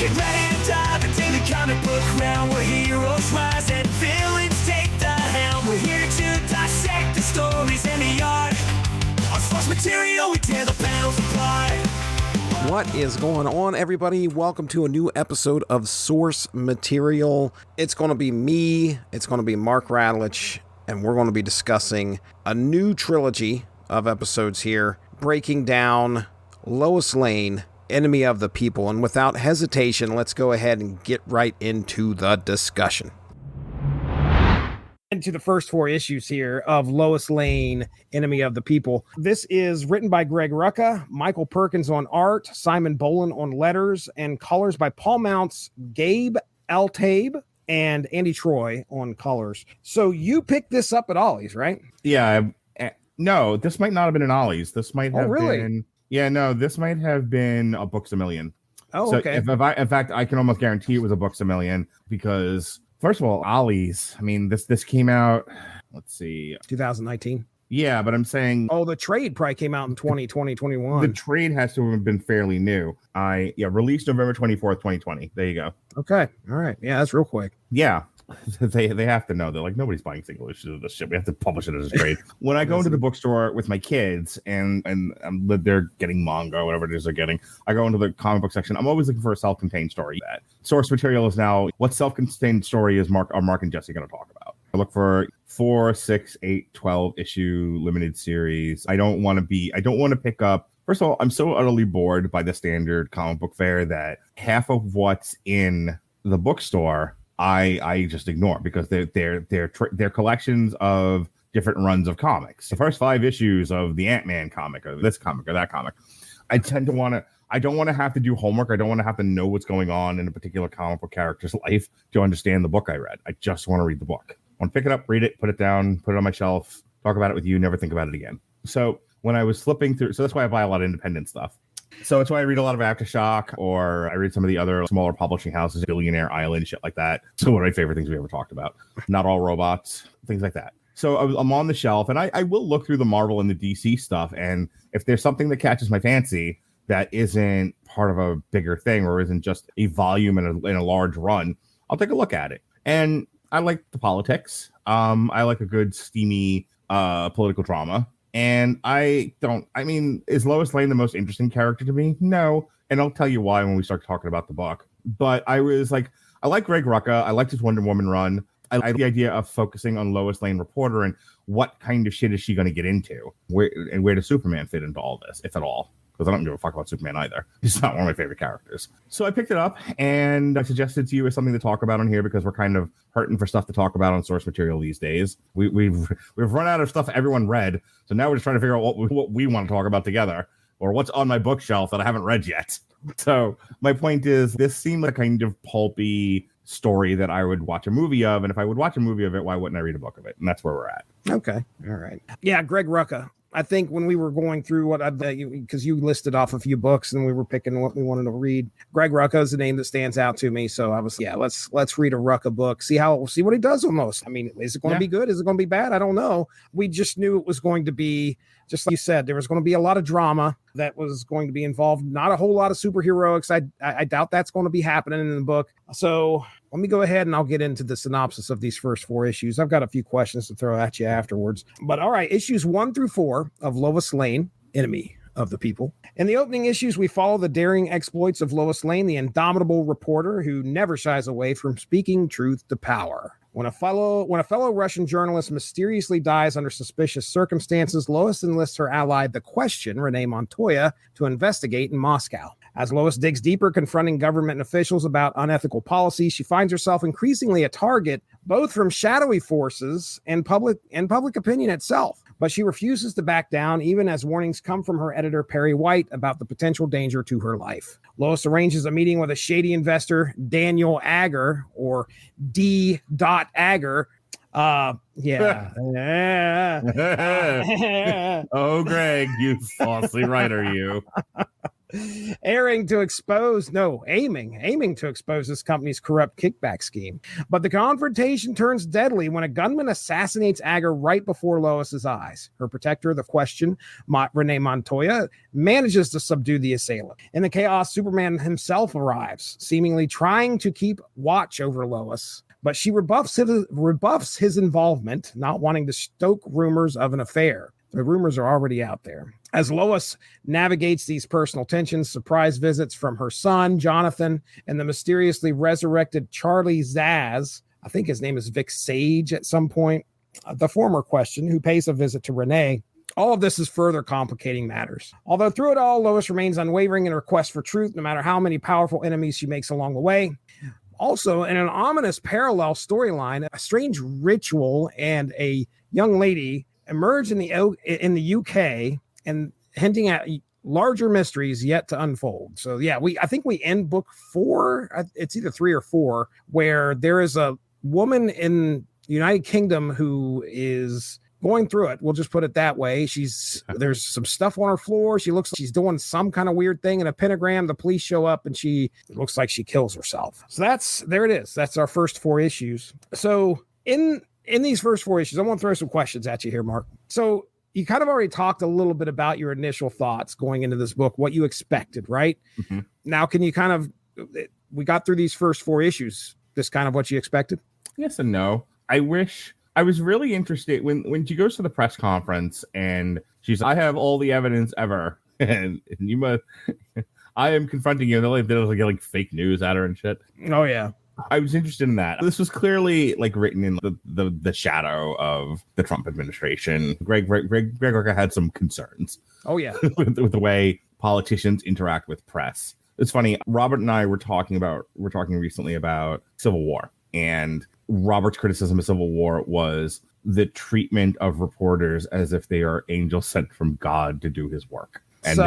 Get ready to dive into the comic book realm where heroes rise and villains take the helm. We're here to dissect the stories and the art. On source material, we tear the panels apart. What is going on, everybody? Welcome to a new episode of Source Material. It's going to be me, it's going to be Mark Radlich, and we're going to be discussing a new trilogy of episodes here, breaking down Lois Lane, Enemy of the People. And without hesitation, let's go ahead and get right into the discussion. Into the first four issues here of Lois Lane, Enemy of the People. This is written by Greg Rucka, Michael Perkins on art, Simon Boland on letters, and colors by Paul Mounts, Gabe Altabe, and Andy Troy on colors. So you picked this up at Ollie's, right? Yeah. No, this might not have been an Ollie's. This might have really? been... Yeah, no, this might have been a Books A Million. Oh, so okay. In fact, I can almost guarantee it was a Books A Million because, first of all, Ollie's, I mean, this came out, let's see. 2019. Yeah, but I'm saying... Oh, the trade probably came out in 2020, 21. The trade has to have been fairly new. Released November 24th, 2020. There you go. Okay. All right. Yeah, that's real quick. Yeah. They have to know. They're like, nobody's buying single issues of this shit. We have to publish it as a trade. When I go into the bookstore with my kids and they're getting manga or whatever it is they're getting, I go into the comic book section. I'm always looking for a self-contained story. That Source Material is now, what self-contained story is Mark and Jesse going to talk about? I look for 4, 6, 8, 12 issue limited series. I don't want to pick up. First of all, I'm so utterly bored by the standard comic book fare that half of what's in the bookstore I just ignore because they're collections of different runs of comics. The first 5 issues of the Ant-Man comic or this comic or that comic. I don't want to have to do homework. I don't want to have to know what's going on in a particular comic book character's life to understand the book I read. I just want to read the book. I want to pick it up, read it, put it down, put it on my shelf, talk about it with you, never think about it again. So when I was flipping through, so that's why I buy a lot of independent stuff. So it's why I read a lot of Aftershock, or I read some of the other smaller publishing houses, Billionaire Island, shit like that. So one of my favorite things we ever talked about. Not All Robots, things like that. So I'm on the shelf, and I will look through the Marvel and the DC stuff, and if there's something that catches my fancy that isn't part of a bigger thing or isn't just a volume in a large run, I'll take a look at it. And I like the politics. I like a good, steamy political drama. And is Lois Lane the most interesting character to me? No. And I'll tell you why when we start talking about the book. But I was like, I like Greg Rucka. I liked his Wonder Woman run. I like the idea of focusing on Lois Lane reporter and what kind of shit is she going to get into? Where does Superman fit into all this, if at all? Because I don't give a fuck about Superman either. He's not one of my favorite characters. So I picked it up and I suggested to you as something to talk about on here because we're kind of hurting for stuff to talk about on Source Material these days. We've run out of stuff everyone read. So now we're just trying to figure out what we want to talk about together or what's on my bookshelf that I haven't read yet. So my point is this seemed like a kind of pulpy story that I would watch a movie of. And if I would watch a movie of it, why wouldn't I read a book of it? And that's where we're at. Okay. All right. Yeah, Greg Rucka. I think when we were going through because you listed off a few books and we were picking what we wanted to read, Greg Rucka is the name that stands out to me. So I was, let's read a Rucka book, see what he does on those. I mean, is it going to be good? Is it going to be bad? I don't know. We just knew it was going to be, just like you said, there was going to be a lot of drama that was going to be involved. Not a whole lot of superheroics. I doubt that's going to be happening in the book. So let me go ahead and I'll get into the synopsis of these first 4 issues. I've got a few questions to throw at you afterwards. But all right, issues 1 through 4 of Lois Lane, Enemy of the People. In the opening issues, we follow the daring exploits of Lois Lane, the indomitable reporter who never shies away from speaking truth to power. When a fellow Russian journalist mysteriously dies under suspicious circumstances, Lois enlists her ally, the Question, Renee Montoya, to investigate in Moscow. As Lois digs deeper, confronting government officials about unethical policies, she finds herself increasingly a target both from shadowy forces and public opinion itself. But she refuses to back down, even as warnings come from her editor, Perry White, about the potential danger to her life. Lois arranges a meeting with a shady investor, Daniel Agger, or D. Agger. Yeah. Oh, Greg, you falsely writer, you. aiming to expose this company's corrupt kickback scheme. But the confrontation turns deadly when a gunman assassinates Agar right before Lois's eyes. Her protector, the Question, Renee Montoya, manages to subdue the assailant. In the chaos, Superman himself arrives, seemingly trying to keep watch over Lois. But she rebuffs his involvement, not wanting to stoke rumors of an affair. The rumors are already out there. As Lois navigates these personal tensions, surprise visits from her son, Jonathan, and the mysteriously resurrected Charlie Zaz, I think his name is Vic Sage at some point, the former Question, who pays a visit to Renee. All of this is further complicating matters. Although through it all, Lois remains unwavering in her quest for truth, no matter how many powerful enemies she makes along the way. Also, in an ominous parallel storyline, a strange ritual and a young lady emerge in the UK and hinting at larger mysteries yet to unfold. So yeah, I think we end book 4. It's either 3 or 4, where there is a woman in United Kingdom who is going through it. We'll just put it that way. There's some stuff on her floor. She looks like she's doing some kind of weird thing in a pentagram. The police show up and it looks like she kills herself. So there it is. That's our first 4 issues. So in these first 4 issues, I want to throw some questions at you here, Mark. So you kind of already talked a little bit about your initial thoughts going into this book, what you expected, right? Mm-hmm. Now, can you we got through these first 4 issues, this kind of what you expected? Yes and no. I was really interested when she goes to the press conference and she's, I have all the evidence ever. and you must, I am confronting you. And they'll get like fake news at her and shit. Oh, yeah. I was interested in that. This was clearly like written in the shadow of the Trump administration. Greg Rucka had some concerns. Oh yeah, with the way politicians interact with press. It's funny. Robert and I were talking recently about Civil War, and Robert's criticism of Civil War was the treatment of reporters as if they are angels sent from God to do his work. And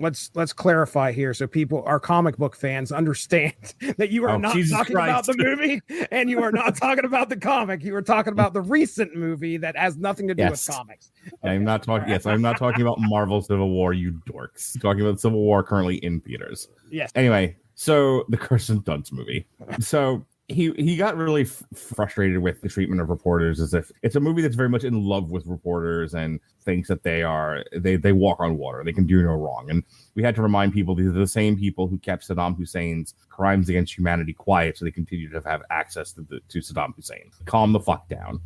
let's clarify here so people, our comic book fans, understand that you are not talking about the movie and you are not talking about the comic. You are talking about the recent movie that has nothing to do with comics. Okay. I'm not talking about Marvel Civil War, you dorks. I'm talking about Civil War currently in theaters. Yes. Anyway, so the Kirsten Dunst movie. So he got really frustrated with the treatment of reporters, as if it's a movie that's very much in love with reporters and thinks that they walk on water, they can do no wrong. And we had to remind people these are the same people who kept Saddam Hussein's crimes against humanity quiet, so they continue to have access to Saddam Hussein. Calm the fuck down.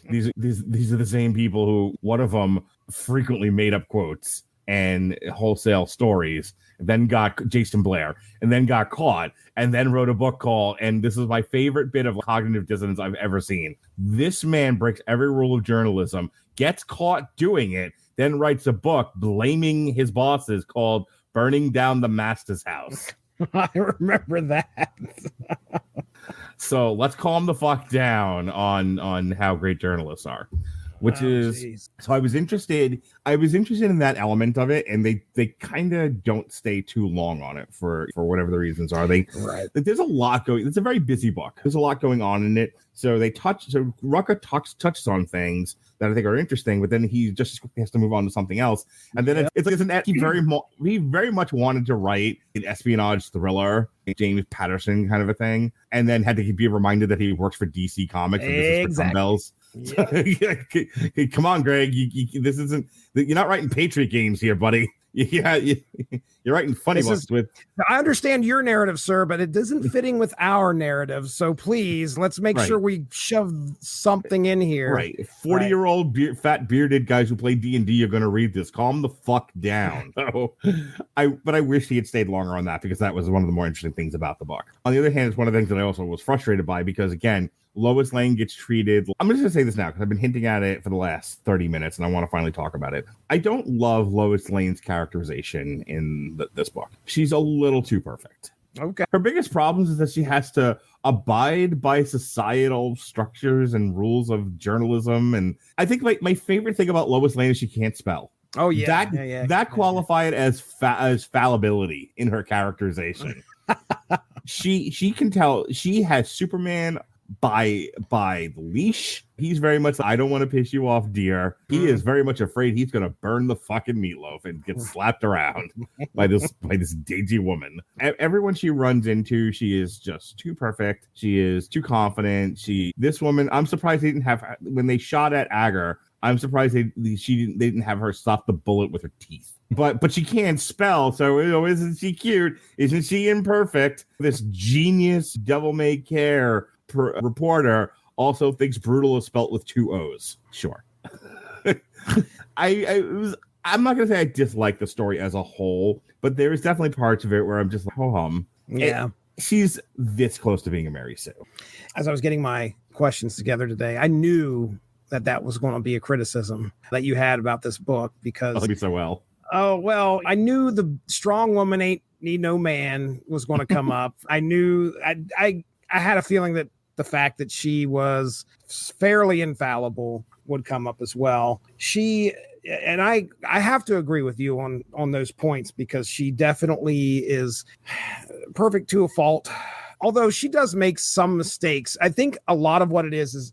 These are the same people who, one of them frequently made up quotes and wholesale stories, then got Jason Blair, and then got caught, and then wrote a book called, and this is my favorite bit of cognitive dissonance I've ever seen. This man breaks every rule of journalism, gets caught doing it, then writes a book blaming his bosses called Burning Down the Master's House. I remember that. So let's calm the fuck down on how great journalists are. So I was interested in that element of it, and they kind of don't stay too long on it for whatever the reasons are. There's a lot going. It's a very busy book. There's a lot going on in it. So Rucka touches on things that I think are interesting, but then he just has to move on to something else. And then he very much wanted to write an espionage thriller, a James Patterson kind of a thing, and then had to be reminded that he works for DC Comics and this is for dumbbells. Yeah. Come on, Greg. This isn't. You're not writing Patriot games here, buddy. Yeah, you're writing funny books with. I understand your narrative, sir, but it isn't fitting with our narrative. So please, let's make sure we shove something in here. Right, 40-year-old fat bearded guys who play D&D are going to read this. Calm the fuck down. So, I wish he had stayed longer on that, because that was one of the more interesting things about the book. On the other hand, it's one of the things that I also was frustrated by, because again, Lois Lane gets treated. I'm just going to say this now because I've been hinting at it for the last 30 minutes and I want to finally talk about it. I don't love Lois Lane's characterization in this book. She's a little too perfect. Okay. Her biggest problems is that she has to abide by societal structures and rules of journalism. And I think my favorite thing about Lois Lane is she can't spell. Oh, yeah. That qualified as fallibility in her characterization. She can tell. She has Superman by the leash. He's very much, I don't want to piss you off, dear. He is very much afraid he's going to burn the fucking meatloaf and get slapped around by this dainty woman. Everyone she runs into, she is just too perfect. She is too confident. This woman, I'm surprised they didn't have, when they shot at Agar, I'm surprised they didn't have her stop the bullet with her teeth. But she can't spell, so isn't she cute? Isn't she imperfect? This genius devil-may-care reporter also thinks brutal is spelt with 2 O's. Sure. I'm not gonna say I dislike the story as a whole, but there's definitely parts of it where I'm just like, Yeah. She's this close to being a Mary Sue. As I was getting my questions together today, I knew that was going to be a criticism that you had about this book because I'll be so well. Oh, well, I knew the strong woman ain't need no man was going to come up. I knew I had a feeling that the fact that she was fairly infallible would come up as well. I have to agree with you on those points because she definitely is perfect to a fault. Although she does make some mistakes. I think a lot of what it is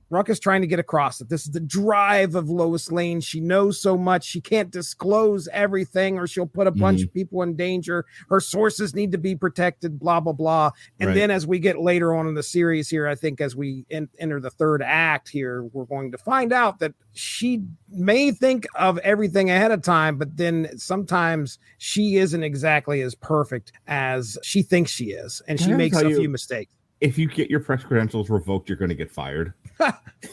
Rucka's trying to get across that this is the drive of Lois Lane. She knows so much. She can't disclose everything or she'll put a bunch of people in danger. Her sources need to be protected, blah, blah, blah. And then as we get later on in the series here, I think as we enter the third act here, we're going to find out that she may think of everything ahead of time, but then sometimes she isn't exactly as perfect as she thinks she is. And she makes a few mistakes. If you get your press credentials revoked, you're going to get fired.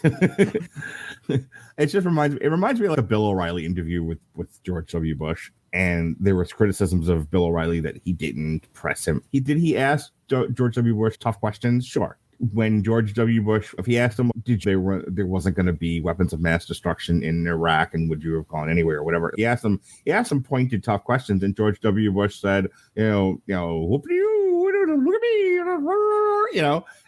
It reminds me of like a Bill O'Reilly interview with George W. Bush. And there was criticisms of Bill O'Reilly that he didn't press him. Did he ask George W. Bush tough questions? Sure. When George W. Bush, if he asked him, there wasn't going to be weapons of mass destruction in Iraq, and would you have gone anywhere or whatever? He asked him pointed tough questions, and George W. Bush said, look at me,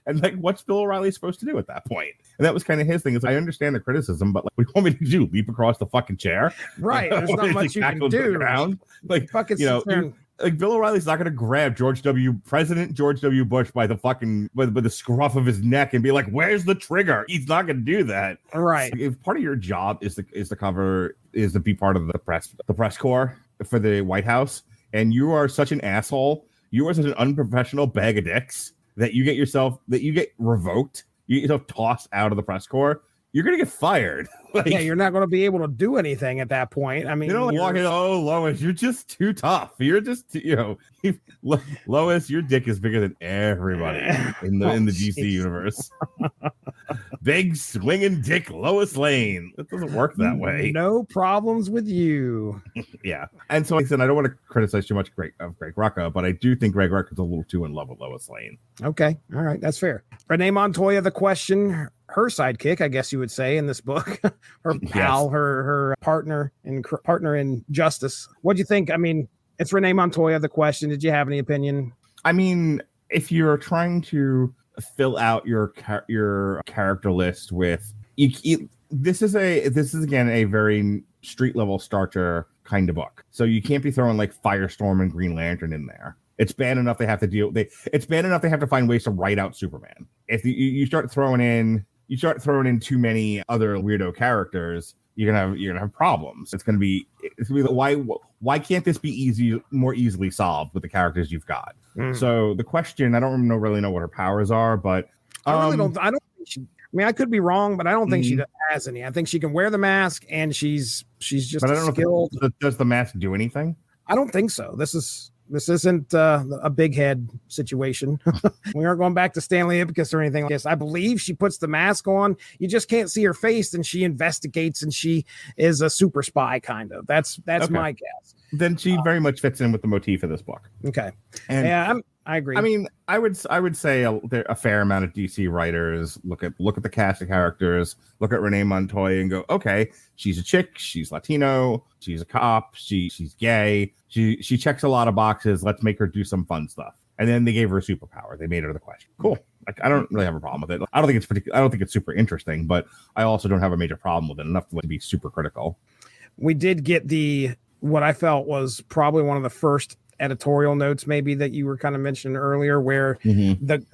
and like, what's Bill O'Reilly supposed to do at that point? And that was kind of his thing. Is I understand the criticism, but like, what do you want me to do? Leap across the fucking chair? Right. There's not much you can do. Like, fucking like Bill O'Reilly's not going to grab President George W. Bush by the fucking by the scruff of his neck and be like, "Where's the trigger?" He's not going to do that. Right. So if part of your job is to be part of the press corps for the White House, and you are such an asshole, you are such an unprofessional bag of dicks that you get revoked, you get yourself tossed out of the press corps. You're going to get fired. Like, yeah, you're not going to be able to do anything at that point. I mean, walk in, Lois, you're just too tough. You're just, Lois, your dick is bigger than everybody in the DC universe. Big swinging dick, Lois Lane. It doesn't work that way. No problems with you. Yeah. And so, like I said, I don't want to criticize too much Greg Rucka, but I do think Greg Rucka is a little too in love with Lois Lane. Okay. All right. That's fair. Renee Montoya, the question, her sidekick, I guess you would say, in this book, her pal, yes. her partner in justice. What'd you think? I mean, it's Renee Montoya, the question. Did you have any opinion? I mean, if you're trying to fill out your character list with this is again a very street level starter kind of book. So you can't be throwing like Firestorm and Green Lantern in there. It's bad enough they have to find ways to write out Superman. If you start throwing in too many other weirdo characters, you're gonna have problems. It's gonna be why can't this be more easily solved with the characters you've got? So the question, I don't really know what her powers are, but I really don't. I don't think she. I mean, I could be wrong, but I don't think she has any. I think she can wear the mask, and she's just. But I don't know. Does the mask do anything? I don't think so. This isn't a big head situation. We aren't going back to Stanley Ipkiss or anything like this. I believe she puts the mask on. You just can't see her face, and she investigates, and she is a super spy, kind of. That's okay. My guess. Then she very much fits in with the motif of this book. Okay. And I agree. I mean, I would say a fair amount of DC writers look at the cast of characters, look at Renee Montoya and go, okay, she's a chick, she's Latino, she's a cop, she's gay, she checks a lot of boxes. Let's make her do some fun stuff. And then they gave her a superpower. They made her the question. Cool. Like, I don't really have a problem with it. I don't think it's super interesting, but I also don't have a major problem with it enough to be super critical. We did get what I felt was probably one of the first editorial notes maybe that you were kind of mentioning earlier, where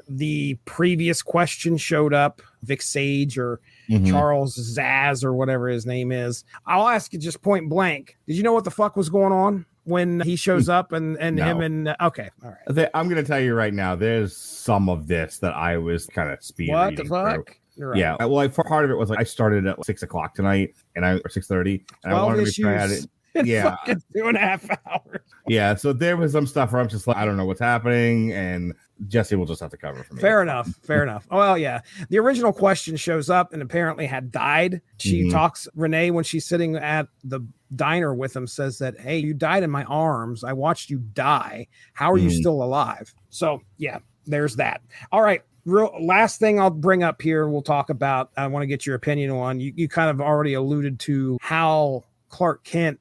the previous question showed up, Vic Sage or Charles Zaz or whatever his name is. I'll ask you just point blank. Did you know what the fuck was going on when he shows up and No. him and okay, all right. I'm going to tell you right now, there's some of this that I was kind of speed What reading the fuck? through. Right. Yeah, well, part of it was like I started at 6:00 tonight, or 6:30, and I wanted to make sure I had it. Yeah, fucking 2.5 hours. Yeah, so there was some stuff where I'm just like, I don't know what's happening, and Jesse will just have to cover for me. Fair enough. Well, yeah. The original question shows up and apparently had died. She talks, Renee, when she's sitting at the diner with him, says that, hey, you died in my arms. I watched you die. How are you still alive? So, yeah, there's that. All right. Last thing I'll bring up here, we'll talk about, I want to get your opinion on. You kind of already alluded to how Clark Kent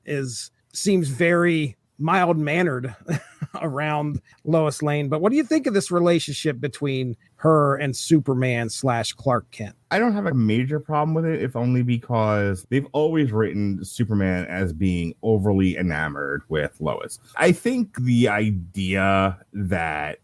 seems very mild-mannered around Lois Lane, but what do you think of this relationship between her and Superman / Clark Kent? I don't have a major problem with it, if only because they've always written Superman as being overly enamored with Lois. I think the idea that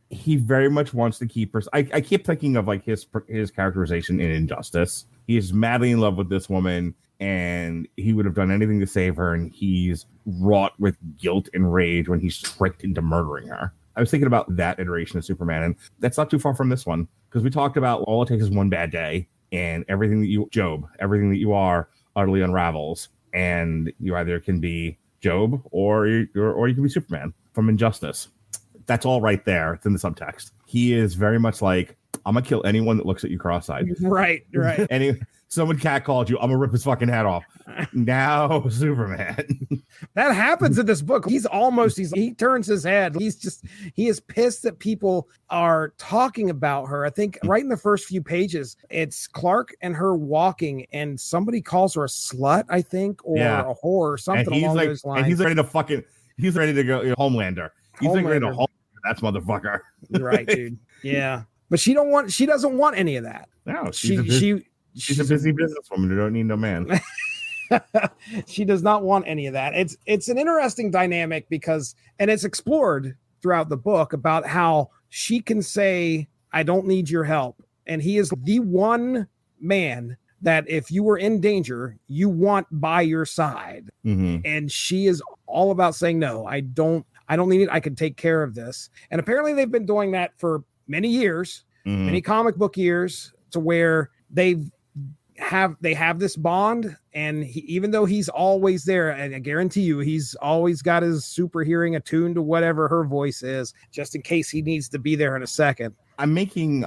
he very much wants to keep her. I keep thinking of like his characterization in Injustice. He is madly in love with this woman, and he would have done anything to save her, and he's wrought with guilt and rage when he's tricked into murdering her. I was thinking about that iteration of Superman, and that's not too far from this one, because we talked about all it takes is one bad day, and everything that you are utterly unravels, and you either can be Job or you can be Superman from Injustice. That's all right there. It's in the subtext. He is very much like, I'm gonna kill anyone that looks at you cross-eyed. Right. Someone catcalled you, I'm gonna rip his fucking head off. Now Superman. That happens in this book. He turns his head. He is pissed that people are talking about her. I think right in the first few pages, it's Clark and her walking, and somebody calls her a slut, I think, or a whore, or something along those lines. And he's ready to go, Homelander. He's like ready to hold that motherfucker. Right, dude. Yeah. But she doesn't want any of that. No, she's a busy businesswoman who don't need no man. She does not want any of that. It's an interesting dynamic because, and it's explored throughout the book about how she can say, I don't need your help. And he is the one man that if you were in danger, you want by your side. And she is all about saying, no, I don't need it. I can take care of this. And apparently they've been doing that for many years, many comic book years, to where they have this bond. And even though he's always there, and I guarantee you, he's always got his super hearing attuned to whatever her voice is, just in case he needs to be there in a second. I'm making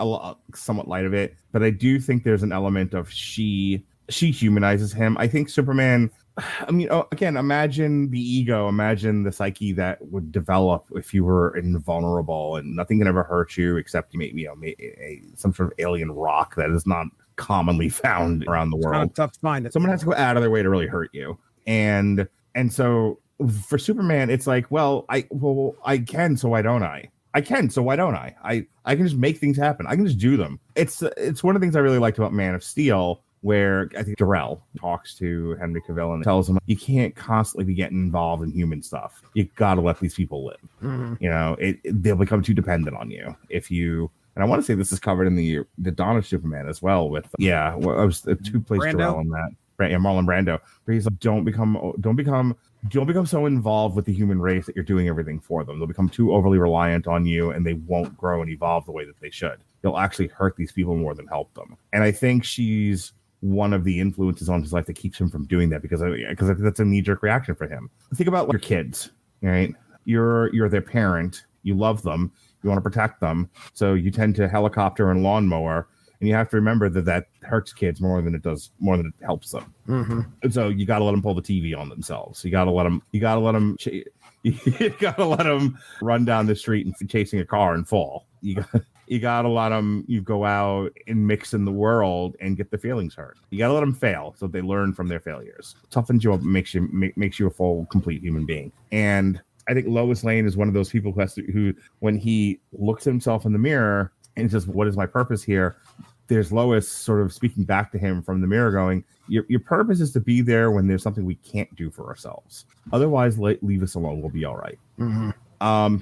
somewhat light of it, but I do think there's an element of she humanizes him. I think Superman, I mean, again, imagine the ego, imagine the psyche that would develop if you were invulnerable and nothing can ever hurt you except some sort of alien rock that is not commonly found around the world. Kind of tough to find it. Someone has to go out of their way to really hurt you. And so for Superman, it's like, I can, so why don't I? I can, so why don't I? I can just make things happen. I can just do them. It's one of the things I really liked about Man of Steel, where I think Jor-El talks to Henry Cavill and tells him, you can't constantly be getting involved in human stuff. You got to let these people live. They'll become too dependent on you if you. And I want to say this is covered in the Dawn of Superman as well. With I was two places Jor-El on that. Right, Marlon Brando, where he's like, don't become so involved with the human race that you're doing everything for them. They'll become too overly reliant on you, and they won't grow and evolve the way that they should. They'll actually hurt these people more than help them. And I think she's one of the influences on his life that keeps him from doing that, because I think that's a knee-jerk reaction for him. Think about your kids, right? You're their parent. You love them. You want to protect them. So you tend to helicopter and lawnmower. And you have to remember that hurts kids more than it helps them. And so you got to let them pull the TV on themselves. You got to let them run down the street and chasing a car and fall. You got to let them, go out and mix in the world and get their feelings hurt. You got to let them fail so they learn from their failures. Toughens you up, makes you a full, complete human being. And I think Lois Lane is one of those people who when he looks at himself in the mirror and says, what is my purpose here? there's Lois sort of speaking back to him from the mirror going, your purpose is to be there when there's something we can't do for ourselves. Otherwise, leave us alone. We'll be all right.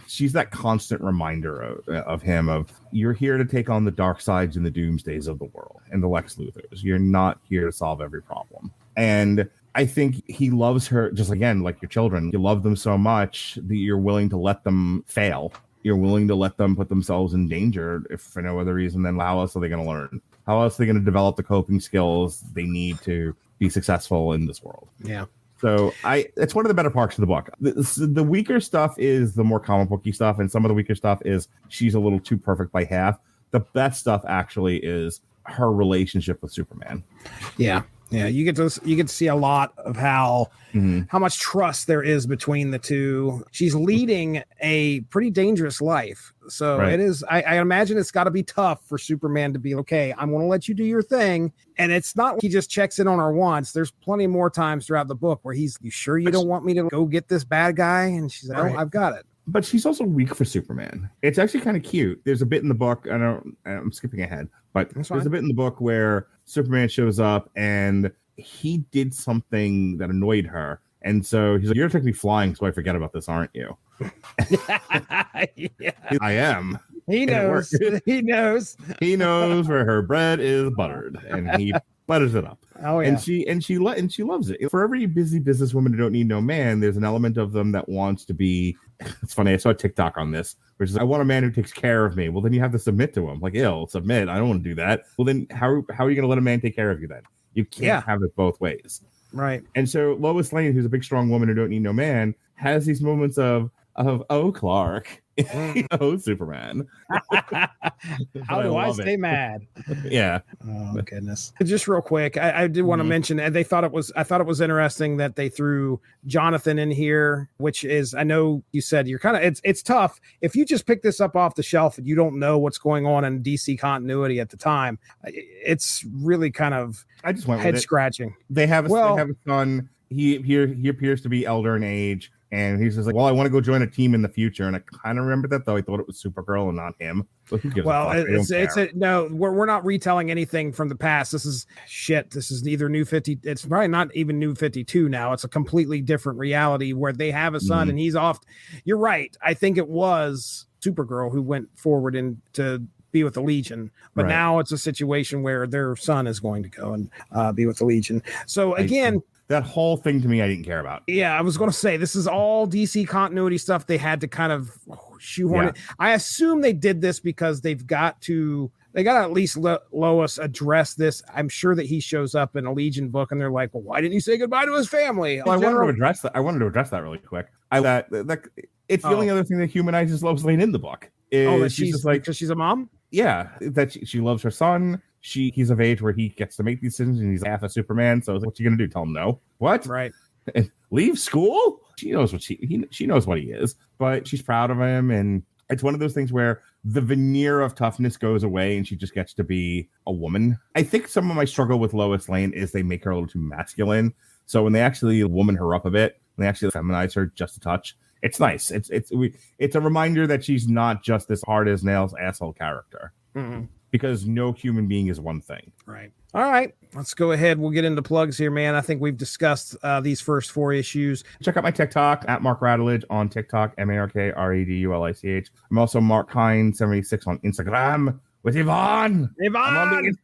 She's that constant reminder of him of, you're here to take on the dark sides and the doomsdays of the world and the Lex Luthors. You're not here to solve every problem. And I think he loves her just, again, like your children. You love them so much that you're willing to let them fail. You're willing to let them put themselves in danger if for no other reason than how else are they going to learn? How else are they going to develop the coping skills they need to be successful in this world? Yeah. So it's one of the better parts of the book. The weaker stuff is the more comic booky stuff, and some of the weaker stuff is she's a little too perfect by half. The best stuff actually is her relationship with Superman. Yeah. Yeah, you get to see a lot of how much trust there is between the two. She's leading a pretty dangerous life, so it is. I imagine it's got to be tough for Superman to be okay. I'm going to let you do your thing, and it's not like he just checks in on her once. There's plenty more times throughout the book where he's, "You sure you don't want me to go get this bad guy?" And she's like, "Oh, I've got it." But she's also weak for Superman. It's actually kind of cute. There's a bit in the book. I'm skipping ahead, but there's a bit in the book where Superman shows up and he did something that annoyed her. And so he's like, "You're taking me flying, so I forget about this, aren't you?" Yeah. I am. He knows. He knows. He knows where her bread is buttered, and he butters it up. Oh yeah. And she loves it. For every busy businesswoman who don't need no man, there's an element of them that wants to be. It's funny. I saw a TikTok on this, which is, "I want a man who takes care of me." Well, then you have to submit to him. Like, submit. I don't want to do that. Well, then how are you going to let a man take care of you then? You can't have it both ways. Right. And so Lois Lane, who's a big, strong woman who don't need no man, has these moments of "Oh, Clark." "Oh, Superman." How do I stay mad? Yeah. Oh goodness. Just real quick, I did want to mention, and I thought it was interesting that they threw Jonathan in here, which is, I know you said you're kind of, it's tough if you just pick this up off the shelf and you don't know what's going on in DC continuity at the time. It's really kind of I just went head scratching. They have a son. He appears to be elder in age. And he's just like, "Well, I want to go join a team in the future." And I kind of remember that, though. I thought it was Supergirl and not him. So who gives a fuck? No, we're not retelling anything from the past. This is shit. This is either New 50. It's probably not even New 52 now. It's a completely different reality where they have a son and he's off. You're right. I think it was Supergirl who went forward to be with the Legion, but now it's a situation where their son is going to go and be with the Legion. So again, that whole thing to me, I didn't care about. Yeah, I was going to say, this is all DC continuity stuff. They had to kind of shoehorn it. I assume they did this because they got to at least let Lois address this. I'm sure that he shows up in a Legion book and they're like, "Well, why didn't he say goodbye to his family?" Well, I wanted to address that really quick. It's the only other thing that humanizes Lois Lane in the book. That she's just like, because she's a mom? Yeah, that she loves her son. He's of age where he gets to make these decisions, and he's half a Superman. So what's he gonna do? Tell him no? What? Right. Leave school? She knows what she knows what he is, but she's proud of him, and it's one of those things where the veneer of toughness goes away, and she just gets to be a woman. I think some of my struggle with Lois Lane is they make her a little too masculine. So when they actually woman her up a bit, when they actually feminize her just a touch, it's nice. It's a reminder that she's not just this hard as nails asshole character. Mm-hmm. Because no human being is one thing. Right. All right. Let's go ahead. We'll get into plugs here, man. I think we've discussed these first 4 issues. Check out my TikTok at Mark Radulich on TikTok, MarkRadulich. I'm also Mark-Hein76 on Instagram with Yvonne. Yvonne!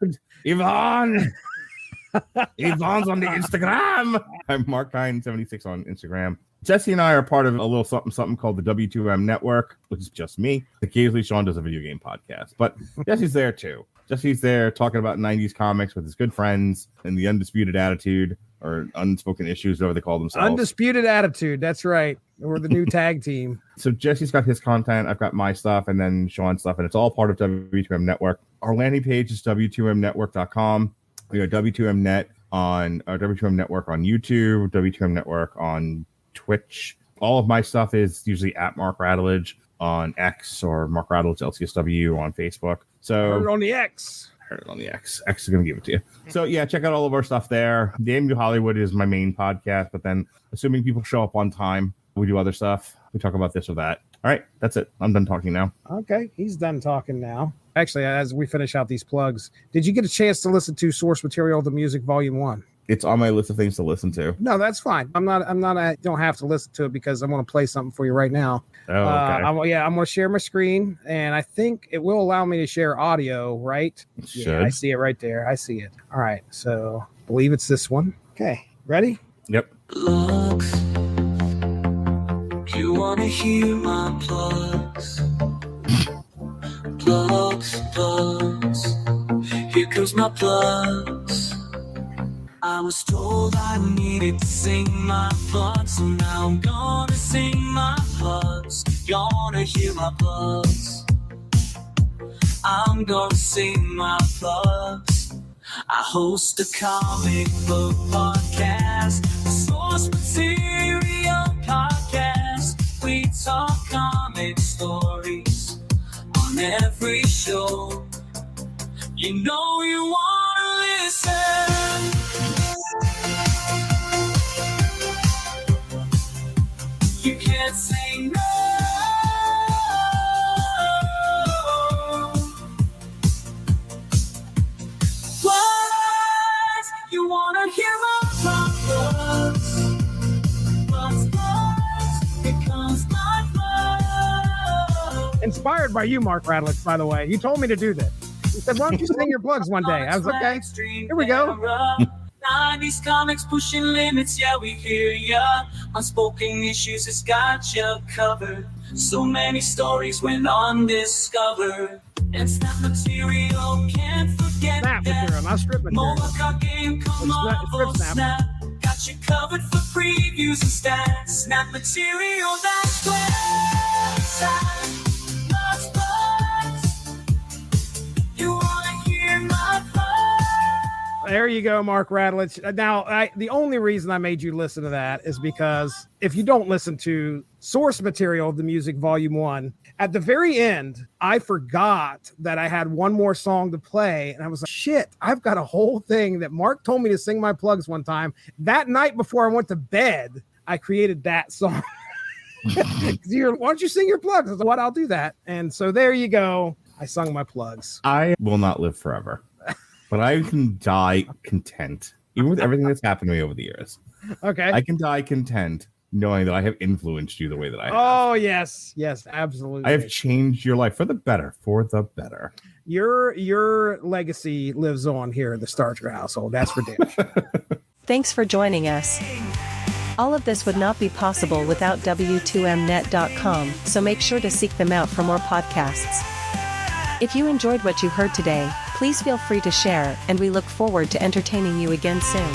Yvonne's on the Instagram. I'm Mark-Hein76 on Instagram. Jesse and I are part of a little something called the W2M Network, which is just me. Occasionally, Sean does a video game podcast, but Jesse's there too. Jesse's there talking about 90s comics with his good friends and the Undisputed Attitude, or Unspoken Issues, whatever they call themselves. Undisputed Attitude. That's right. We're the new tag team. So Jesse's got his content. I've got my stuff, and then Sean's stuff, and it's all part of W2M Network. Our landing page is W2Mnetwork.com. We got W2M Net on W2M Network on YouTube, W2M Network on Twitch. All of my stuff is usually at Mark Radulich on X, or Mark Radulich LCSW on Facebook. So heard it on the X. X is going to give it to you. So yeah, check out all of our stuff there. Damn New Hollywood is my main podcast, but then assuming people show up on time, we do other stuff. We talk about this or that. All right, that's it. I'm done talking now. Okay, he's done talking now. Actually, as we finish out these plugs, did you get a chance to listen to Source Material, the Music Volume 1? It's on my list of things to listen to. No, that's fine. I don't have to listen to it because I'm going to play something for you right now. Oh, okay. I'm going to share my screen, and I think it will allow me to share audio, right? Yeah, I see it right there. I see it. All right. So I believe it's this one. Okay. Ready? Yep. Plugs. You wanna hear my plugs? Plugs. Here comes my plugs. I was told I needed to sing my plugs, so now I'm gonna sing my plugs. Y'all wanna hear my plugs? I'm gonna sing my plugs. I host a comic book podcast, a source material podcast. We talk comic stories on every show. You know you wanna listen. You can't say no. What? You wanna hear my plugs? Here comes my plugs. Inspired by you, Mark Radlich, by the way. You told me to do this. He said, why don't you sing your plugs one day? I was okay. Here we go. 90s comics pushing limits, yeah, we hear ya. Unspoken issues has got ya covered. So many stories went undiscovered. And Snap Material can't forget Snap that. Material, not Strip Material. Mobile card game, come It's on, Strip Snap. Got you covered for previews and stats. Snap Material, that's where it's at. Lots bugs. You wanna hear my plugs? There you go, Mark Radlich. Now, the only reason I made you listen to that is because if you don't listen to Source Material, the Music Volume 1, at the very end, I forgot that I had one more song to play. And I was like, shit, I've got a whole thing that Mark told me to sing my plugs one time. That night before I went to bed, I created that song. Why don't you sing your plugs? I said, what? I'll do that. And so there you go. I sung my plugs. I will not live forever, but I can die content, even with everything that's happened to me over the years. Okay. I can die content knowing that I have influenced you the way that I have. Oh, yes. Yes, absolutely. I have changed your life for the better, Your legacy lives on here in the Starcher household. That's for damn sure. Thanks for joining us. All of this would not be possible without W2Mnet.com, so make sure to seek them out for more podcasts. If you enjoyed what you heard today, please feel free to share, and we look forward to entertaining you again soon.